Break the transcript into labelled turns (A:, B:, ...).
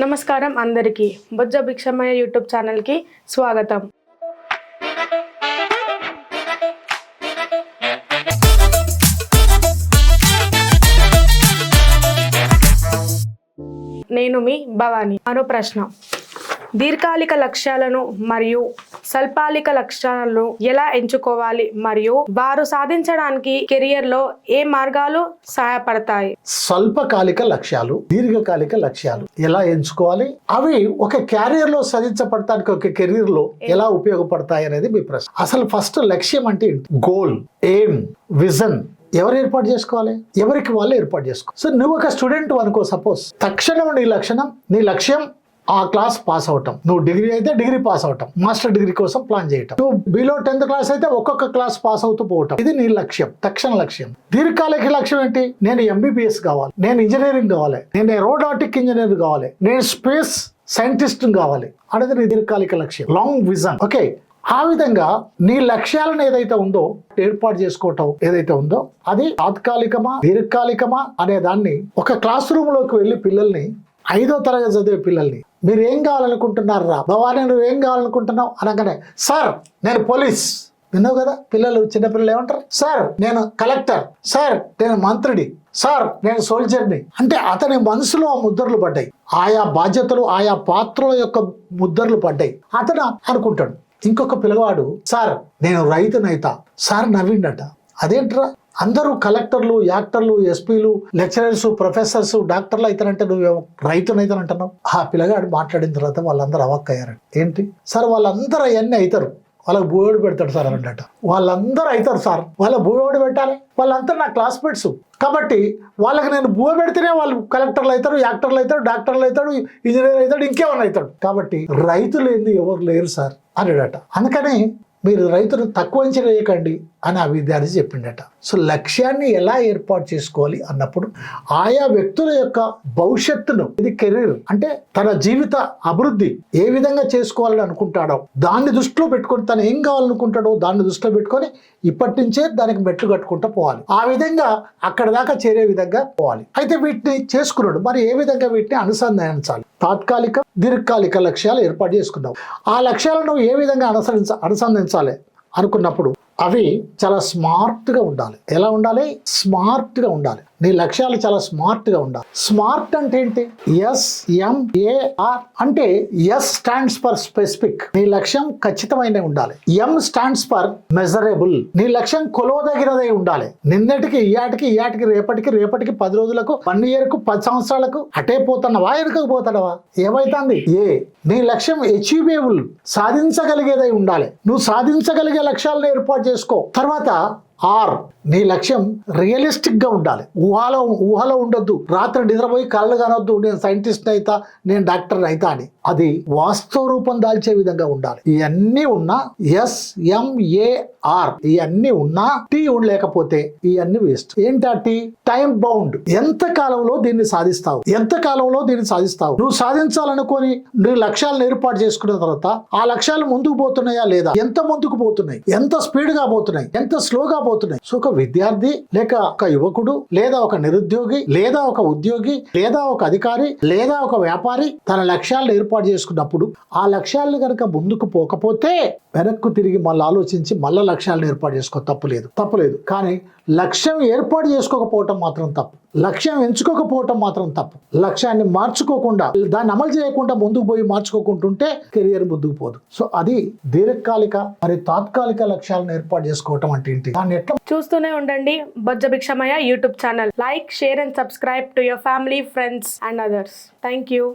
A: నమస్కారం అందరికీ బొజ్జ భిక్షమయ్య యూట్యూబ్ ఛానల్కి స్వాగతం. నేను మీ భవాని. మరో ప్రశ్న, దీర్ఘకాలిక లక్ష్యాలను మరియు స్వల్పకాలిక లక్ష్యాలను ఎలా ఎంచుకోవాలి మరియు వారు సాధించడానికి కెరియర్ లో ఏ మార్గాలు సహాయపడతాయి?
B: స్వల్పకాలిక లక్ష్యాలు, దీర్ఘకాలిక లక్ష్యాలు ఎలా ఎంచుకోవాలి, అవి ఒక క్యారియర్ లో సాధించబడటానికి ఒక కెరీర్ లో ఎలా ఉపయోగపడతాయి అనేది మీ ప్రశ్న. అసలు ఫస్ట్ లక్ష్యం అంటే ఏంటి? గోల్, ఎయిమ్, విజన్ ఎవరు ఏర్పాటు చేసుకోవాలి? ఎవరికి వాళ్ళు ఏర్పాటు చేసుకోవాలి. సో నువ్వు ఒక స్టూడెంట్ అనుకో, సపోజ్ తక్షణం నీ లక్ష్యం ఆ క్లాస్ పాస్ అవటం. నువ్వు డిగ్రీ అయితే డిగ్రీ పాస్ అవటం, మాస్టర్ డిగ్రీ కోసం ప్లాన్ చేయటం. నువ్వు బిలో 10th క్లాస్ అయితే ఒక్కొక్క క్లాస్ పాస్ అవుతూ పోవటం. ఇది నీ లక్ష్యం, తక్షణ లక్ష్యం. దీర్ఘకాలిక లక్ష్యం ఏంటి? నేను ఎంబీబీఎస్ కావాలి, నేను ఇంజనీరింగ్ కావాలి, నేను ఏరోనాటిక్ ఇంజనీర్ కావాలి, నేను స్పేస్ సైంటిస్ట్ కావాలి అనేది నీ దీర్ఘకాలిక లక్ష్యం, లాంగ్ విజన్. ఓకే, ఆ విధంగా నీ లక్ష్యాలను ఏదైతే ఉందో ఏర్పాటు చేసుకోవటం ఏదైతే ఉందో అది తాత్కాలికమా దీర్ఘకాలికమా అనే దాన్ని ఒక క్లాస్ రూమ్ లోకి వెళ్ళి పిల్లల్ని, 5వ తరగతి చదివే పిల్లల్ని, మీరు ఏం కావాలనుకుంటున్నారు రా భవాని, నువ్వు ఏం కావాలనుకుంటున్నావు అనగానే, సార్ నేను పోలీస్. విన్నావు కదా, పిల్లలు చిన్నపిల్లలు ఏమంటారు? సార్ నేను కలెక్టర్, సార్ నేను మంత్రిని, సార్ నేను సోల్జర్ని. అంటే అతని మనసులో ఆ ముద్రలు పడ్డాయి, ఆయా బాధ్యతలు ఆయా పాత్రల యొక్క ముద్రలు పడ్డాయి. అతను అనుకుంటాడు. ఇంకొక పిల్లవాడు, సార్ నేను రైతునైతా. సార్ నవ్విండట. అదేంట్రా, అందరూ కలెక్టర్లు, యాక్టర్లు, ఎస్పీలు, లెక్చరర్స్, ప్రొఫెసర్స్, డాక్టర్లు అవుతారంటే నువ్వేమో రైతునైతానంటున్నావు. ఆ పిల్లగాడు మాట్లాడిన తర్వాత వాళ్ళందరూ అవాక్కయ్యారు. ఏంటి సార్, వాళ్ళందరూ అవన్నీ అవుతారు, వాళ్ళకి భూయోడు పెడతాడు సార్ అన్నట్ట. వాళ్ళందరూ అవుతారు సార్, వాళ్ళ భూయోడు పెట్టాలి, వాళ్ళంతా నా క్లాస్మేట్స్ కాబట్టి వాళ్ళకి నేను భూమి పెడితేనే వాళ్ళు కలెక్టర్లు అవుతారు, యాక్టర్లు అవుతారు, డాక్టర్లు అవుతాడు, ఇంజనీర్ అవుతాడు, ఇంకేమన్నా అవుతాడు. కాబట్టి రైతులు ఏంది ఎవరు లేరు సార్ అన్నాడట. అందుకని మీరు రైతును తక్కువ అంచనా వేయకండి అని ఆ విద్యార్థి చెప్పిండట. సో లక్ష్యాన్ని ఎలా ఏర్పాటు చేసుకోవాలి అన్నప్పుడు ఆయా వ్యక్తుల యొక్క భవిష్యత్తును, ఇది కెరీర్ అంటే తన జీవిత అభివృద్ధి ఏ విధంగా చేసుకోవాలని అనుకుంటాడో దాన్ని దృష్టిలో పెట్టుకొని, తను ఏం కావాలనుకుంటాడో దాన్ని దృష్టిలో పెట్టుకొని ఇప్పటి నుంచే దానికి మెట్లు కట్టుకుంటూ పోవాలి. ఆ విధంగా అక్కడ దాకా చేరే విధంగా పోవాలి. అయితే వీటిని చేసుకున్నాడు, మరి ఏ విధంగా వీటిని అనుసంధానించాలి? తాత్కాలిక దీర్ఘకాలిక లక్ష్యాలు ఏర్పాటు చేసుకున్నావు. ఆ లక్ష్యాలను ఏ విధంగా అనుసంధానించాలి అనుకున్నప్పుడు అవి చాలా స్మార్ట్గా ఉండాలి. ఎలా ఉండాలి? స్మార్ట్గా ఉండాలి. నీ లక్ష్యాలు చాలా స్మార్ట్గా ఉండాలి. స్మార్ట్ అంటే ఏంటి? SMAR అంటే ఎస్ స్టాండ్స్ ఫర్ స్పెసిఫిక్. నీ లక్ష్యం ఖచ్చితమైన ఉండాలి. M stands for measurable. నీ లక్ష్యం కొలవదగినదై ఉండాలి. నిన్నటికి ఇయాటికి రేపటికి 10 రోజులకు, 1 yearకు, 10 సంవత్సరాలకు అటే పోతున్నావా, వెనుకకు పోతున్నావా, ఏమైతుంది? నీ లక్ష్యం అచీవబుల్, సాధించగలిగేదై ఉండాలి. నువ్వు సాధించగలిగే లక్ష్యాలను ఏర్పాటు చేసుకో. తర్వాత R, నీ లక్ష్యం రియలిస్టిక్ గా ఉండాలి. ఊహలో ఉండొద్దు. రాత్రి నిద్రపోయి కళ్ళు కానొద్దు, నేను సైంటిస్ట్ అయితా, నేను డాక్టర్ అయితా అని. అది వాస్తవ రూపం దాల్చే విధంగా ఉండాలి. ఇవన్నీ ఉన్నా SMAR, ఇవన్నీ ఉన్నా T ఉండలేకపోతే ఇవన్నీ వేస్ట్. ఏంటా T? Time bound. ఎంత కాలంలో దీన్ని సాధిస్తావు, నువ్వు సాధించాలనుకొని నీ లక్ష్యాలను ఏర్పాటు చేసుకున్న తర్వాత ఆ లక్ష్యాలు ముందుకు పోతున్నాయా లేదా, ఎంత ముందుకు పోతున్నాయి, ఎంత స్పీడ్ గా పోతున్నాయి, ఎంత స్లోగా పోతున్నాయి. సో ఒక విద్యార్థి లేక ఒక యువకుడు లేదా ఒక నిరుద్యోగి లేదా ఒక ఉద్యోగి లేదా ఒక అధికారి లేదా ఒక వ్యాపారి తన లక్ష్యాలను ఏర్పాటు చేసుకున్నప్పుడు ఆ లక్ష్యాలను కనుక ముందుకు పోకపోతే వెనక్కు తిరిగి మళ్ళీ ఆలోచించి మళ్ళీ లక్ష్యాలను ఏర్పాటు చేసుకో. తప్పులేదు. కానీ లక్ష్యం ఏర్పాటు చేసుకోకపోవటం మాత్రం తప్పు. లక్ష్యం ఎంచుకోకపోవటం మాత్రం తప్పు. లక్ష్యాన్ని మార్చుకోకుండా, దాన్ని అమలు చేయకుండా ముందుకు పోయి మార్చుకోకుంటుంటే కెరియర్ ముందుకు పోదు. సో అది దీర్ఘకాలిక మరి తాత్కాలిక లక్ష్యాలను ఏర్పాటు చేసుకోవటం అంటే ఏంటి, దాన్ని ఎట్లా
A: చూస్తూనే ఉండండి Bojja Bhikshamayya YouTube channel. Like, share and subscribe to your family, friends and others. Thank you.